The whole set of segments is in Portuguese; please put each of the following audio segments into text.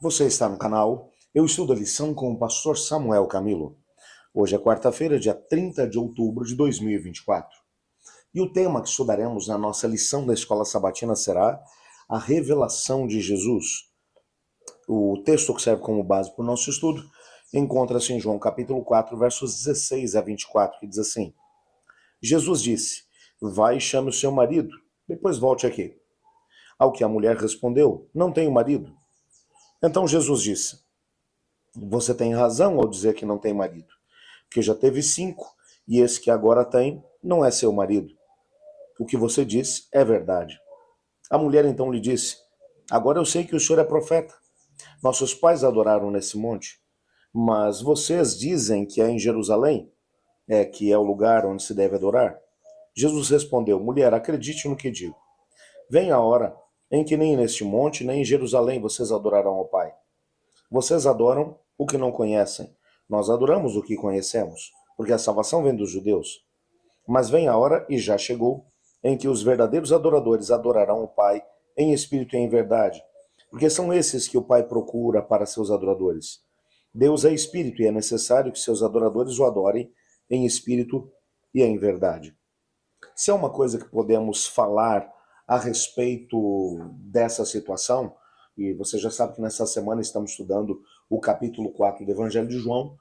Você está no canal Eu Estudo a Lição com o pastor Samuel Camilo. Hoje é quarta-feira, dia 30 de outubro de 2024. E o tema que estudaremos na nossa lição da Escola Sabatina será a revelação de Jesus. O texto que serve como base para o nosso estudo encontra-se em João capítulo 4, versos 16 a 24, que diz assim: Jesus disse: vai e chame o seu marido, depois volte aqui. Ao que a mulher respondeu: não tenho marido. Então Jesus disse: você tem razão ao dizer que não tem marido, porque já teve 5, e esse que agora tem não é seu marido. O que você disse é verdade. A mulher então lhe disse: agora eu sei que o senhor é profeta. Nossos pais adoraram nesse monte, mas vocês dizem que é em Jerusalém, que é o lugar onde se deve adorar. Jesus respondeu: mulher, acredite no que digo. Vem a hora em que nem neste monte, nem em Jerusalém vocês adorarão ao Pai. Vocês adoram o que não conhecem. Nós adoramos o que conhecemos, porque a salvação vem dos judeus. Mas vem a hora, e já chegou, em que os verdadeiros adoradores adorarão o Pai em espírito e em verdade, porque são esses que o Pai procura para seus adoradores. Deus é espírito e é necessário que seus adoradores o adorem em espírito e em verdade. Se é uma coisa que podemos falar a respeito dessa situação, e você já sabe que nessa semana estamos estudando o capítulo 4 do Evangelho de João.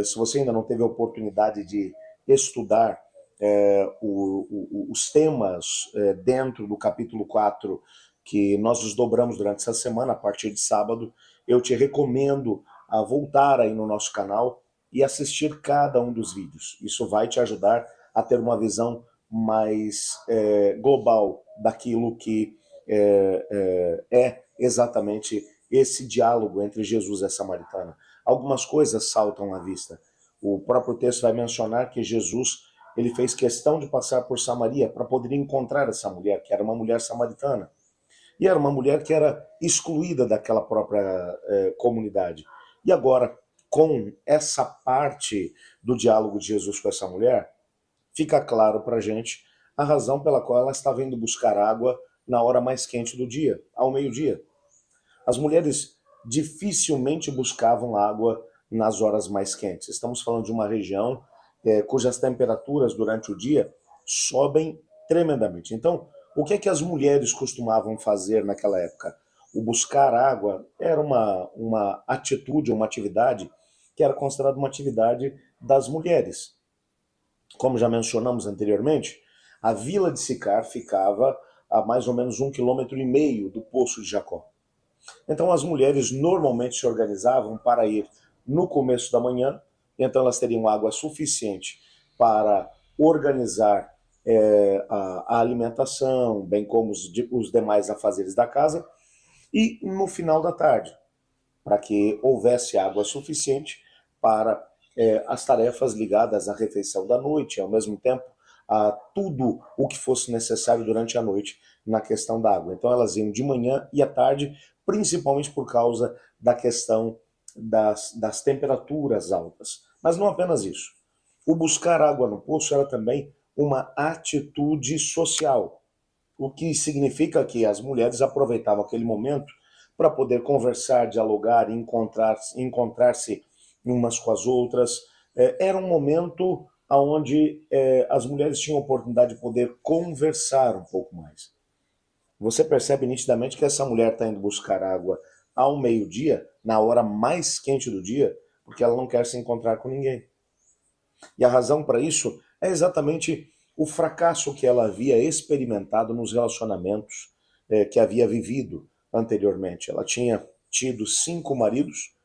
Se você ainda não teve a oportunidade de estudar os temas dentro do capítulo 4 que nós desdobramos durante essa semana, a partir de sábado, eu te recomendo a voltar aí no nosso canal e assistir cada um dos vídeos. Isso vai te ajudar a ter uma visão mais global daquilo que é exatamente esse diálogo entre Jesus e a samaritana. Algumas coisas saltam à vista. O próprio texto vai mencionar que Jesus ele fez questão de passar por Samaria para poder encontrar essa mulher, que era uma mulher samaritana. E era uma mulher que era excluída daquela própria comunidade. E agora, com essa parte do diálogo de Jesus com essa mulher, fica claro para a gente a razão pela qual ela estava indo buscar água na hora mais quente do dia, ao meio-dia. As mulheres dificilmente buscavam água nas horas mais quentes. Estamos falando de uma região cujas temperaturas durante o dia sobem tremendamente. Então, o que é que as mulheres costumavam fazer naquela época? O buscar água era uma atitude, uma atividade que era considerada uma atividade das mulheres. Como já mencionamos anteriormente, a vila de Sicar ficava a mais ou menos 1,5 km do poço de Jacó. Então as mulheres normalmente se organizavam para ir no começo da manhã, então elas teriam água suficiente para organizar a alimentação, bem como os demais afazeres da casa, e no final da tarde, para que houvesse água suficiente para as tarefas ligadas à refeição da noite, ao mesmo tempo a tudo o que fosse necessário durante a noite na questão da água. Então elas iam de manhã e à tarde, principalmente por causa da questão das temperaturas altas. Mas não apenas isso. O buscar água no poço era também uma atitude social, o que significa que as mulheres aproveitavam aquele momento para poder conversar, dialogar, encontrar-se umas com as outras. Era um momento onde as mulheres tinham a oportunidade de poder conversar um pouco mais. Você percebe nitidamente que essa mulher está indo buscar água ao meio-dia, na hora mais quente do dia, porque ela não quer se encontrar com ninguém. E a razão para isso é exatamente o fracasso que ela havia experimentado nos relacionamentos que havia vivido anteriormente. Ela tinha tido 5 maridos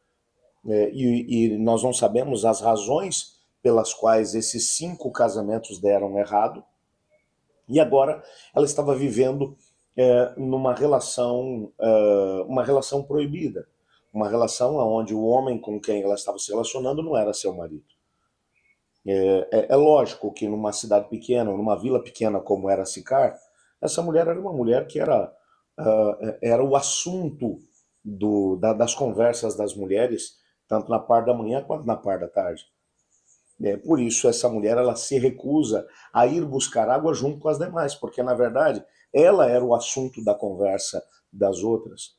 e nós não sabemos as razões pelas quais esses 5 casamentos deram errado. E agora ela estava vivendo numa relação, uma relação proibida, uma relação onde o homem com quem ela estava se relacionando não era seu marido. É lógico que numa cidade pequena, numa vila pequena como era Sicar, essa mulher era uma mulher que era o assunto das conversas das mulheres, tanto na parte da manhã quanto na parte da tarde. Por isso essa mulher ela se recusa a ir buscar água junto com as demais, porque na verdade ela era o assunto da conversa das outras.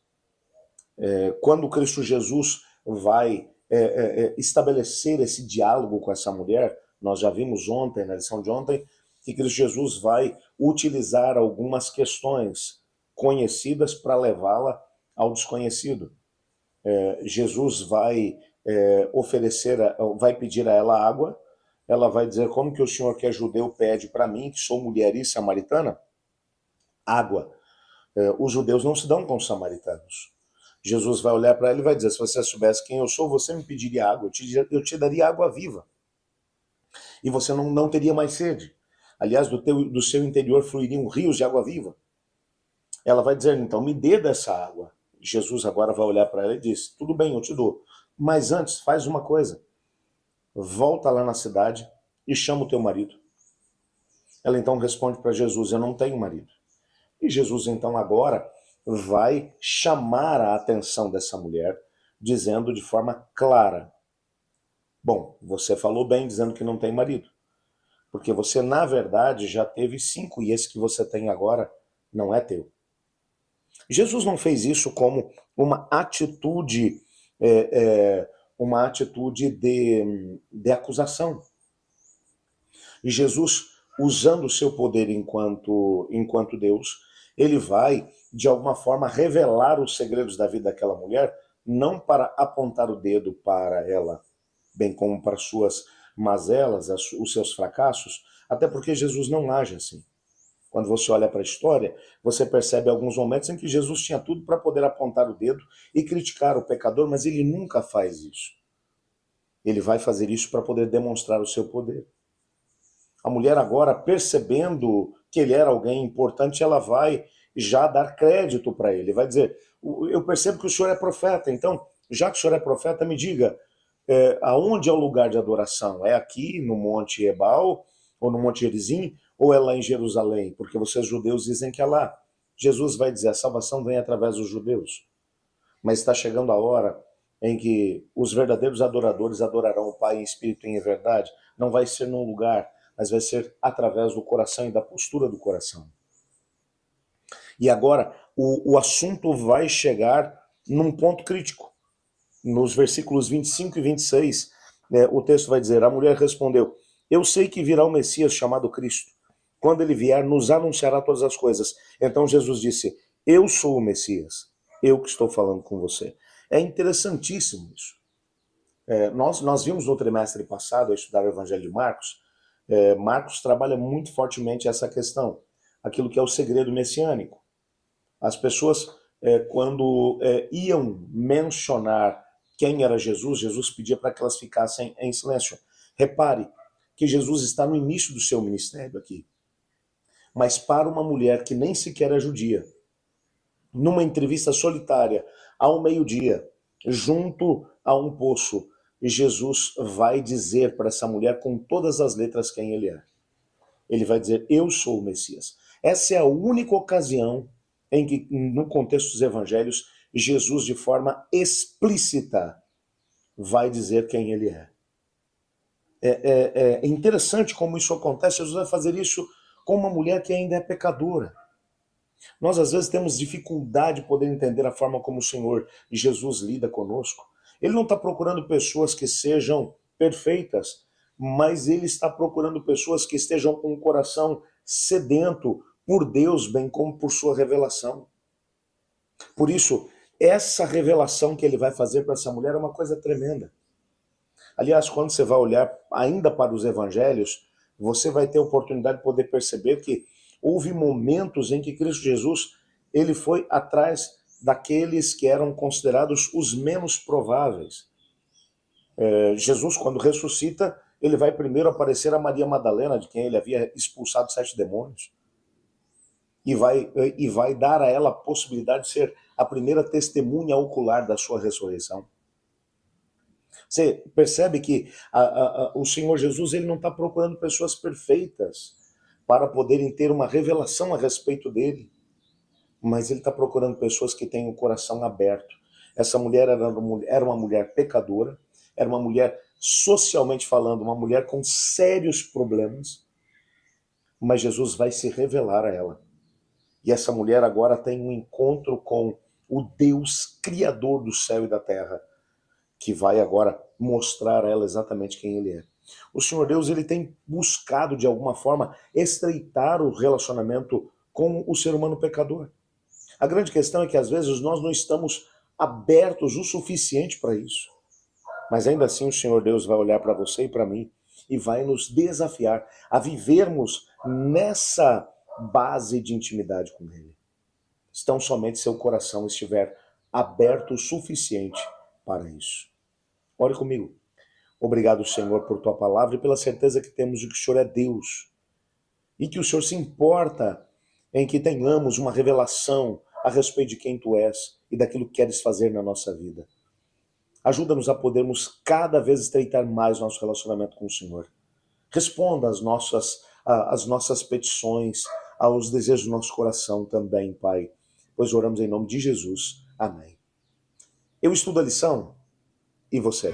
Quando Cristo Jesus vai estabelecer esse diálogo com essa mulher, nós já vimos ontem, na lição de ontem, que Cristo Jesus vai utilizar algumas questões conhecidas para levá-la ao desconhecido. Jesus vai oferecer, vai pedir a ela água, ela vai dizer, como que o senhor que é judeu pede para mim, que sou mulher e samaritana, água. Os judeus não se dão com os samaritanos. Jesus vai olhar para ela e vai dizer, se você soubesse quem eu sou, você me pediria água, eu te daria água viva. E você não teria mais sede. Aliás, do seu interior fluiriam rios de água viva. Ela vai dizer, então, me dê dessa água. Jesus agora vai olhar para ela e diz, tudo bem, eu te dou. Mas antes, faz uma coisa. Volta lá na cidade e chama o teu marido. Ela então responde para Jesus, eu não tenho marido. E Jesus então agora vai chamar a atenção dessa mulher, dizendo de forma clara, bom, você falou bem dizendo que não tem marido, porque você na verdade já teve 5 e esse que você tem agora não é teu. Jesus não fez isso como uma atitude, de acusação. Jesus, usando o seu poder enquanto Deus, ele vai, de alguma forma, revelar os segredos da vida daquela mulher, não para apontar o dedo para ela, bem como para suas mazelas, os seus fracassos, até porque Jesus não age assim. Quando você olha para a história, você percebe alguns momentos em que Jesus tinha tudo para poder apontar o dedo e criticar o pecador, mas ele nunca faz isso. Ele vai fazer isso para poder demonstrar o seu poder. A mulher agora, percebendo que ele era alguém importante, ela vai já dar crédito para ele. Vai dizer, eu percebo que o senhor é profeta, então, já que o senhor é profeta, me diga, aonde é o lugar de adoração? É aqui no Monte Ebal, ou no Monte Gerizim, ou é lá em Jerusalém? Porque vocês judeus dizem que é lá. Jesus vai dizer, a salvação vem através dos judeus. Mas está chegando a hora em que os verdadeiros adoradores adorarão o Pai em espírito e em verdade. Não vai ser num lugar, mas vai ser através do coração e da postura do coração. E agora, o assunto vai chegar num ponto crítico. Nos versículos 25 e 26, o texto vai dizer, a mulher respondeu, eu sei que virá o Messias chamado Cristo. Quando ele vier, nos anunciará todas as coisas. Então Jesus disse, eu sou o Messias, eu que estou falando com você. É interessantíssimo isso. Nós vimos no trimestre passado, a estudar o Evangelho de Marcos, Marcos trabalha muito fortemente essa questão, aquilo que é o segredo messiânico. As pessoas, quando iam mencionar quem era Jesus, Jesus pedia para que elas ficassem em silêncio. Repare que Jesus está no início do seu ministério aqui. Mas para uma mulher que nem sequer é judia, numa entrevista solitária, ao meio-dia, junto a um poço, Jesus vai dizer para essa mulher com todas as letras quem ele é. Ele vai dizer, eu sou o Messias. Essa é a única ocasião em que, no contexto dos evangelhos, Jesus, de forma explícita, vai dizer quem ele é. É interessante como isso acontece. Jesus vai fazer isso com uma mulher que ainda é pecadora. Nós, às vezes, temos dificuldade de poder entender a forma como o Senhor Jesus lida conosco. Ele não está procurando pessoas que sejam perfeitas, mas ele está procurando pessoas que estejam com o coração sedento por Deus, bem como por sua revelação. Por isso, essa revelação que ele vai fazer para essa mulher é uma coisa tremenda. Aliás, quando você vai olhar ainda para os evangelhos, você vai ter a oportunidade de poder perceber que houve momentos em que Cristo Jesus ele foi atrás daqueles que eram considerados os menos prováveis. Jesus, quando ressuscita, ele vai primeiro aparecer a Maria Madalena, de quem ele havia expulsado 7 demônios. E vai dar a ela a possibilidade de ser a primeira testemunha ocular da sua ressurreição. Você percebe que o Senhor Jesus ele não está procurando pessoas perfeitas para poderem ter uma revelação a respeito dele, mas ele está procurando pessoas que têm o coração aberto. Essa mulher era uma mulher pecadora, era uma mulher, socialmente falando, uma mulher com sérios problemas, mas Jesus vai se revelar a ela. E essa mulher agora tem um encontro com o Deus criador do céu e da terra, que vai agora mostrar a ela exatamente quem ele é. O Senhor Deus, ele tem buscado de alguma forma estreitar o relacionamento com o ser humano pecador. A grande questão é que às vezes nós não estamos abertos o suficiente para isso. Mas ainda assim o Senhor Deus vai olhar para você e para mim e vai nos desafiar a vivermos nessa base de intimidade com Ele. Se tão somente seu coração estiver aberto o suficiente para isso. Ore comigo. Obrigado, Senhor, por tua palavra e pela certeza que temos de que o Senhor é Deus e que o Senhor se importa em que tenhamos uma revelação a respeito de quem tu és e daquilo que queres fazer na nossa vida. Ajuda-nos a podermos cada vez estreitar mais nosso relacionamento com o Senhor. Responda às nossas petições, aos desejos do nosso coração também, Pai, pois oramos em nome de Jesus. Amém. Eu estudo a lição e você?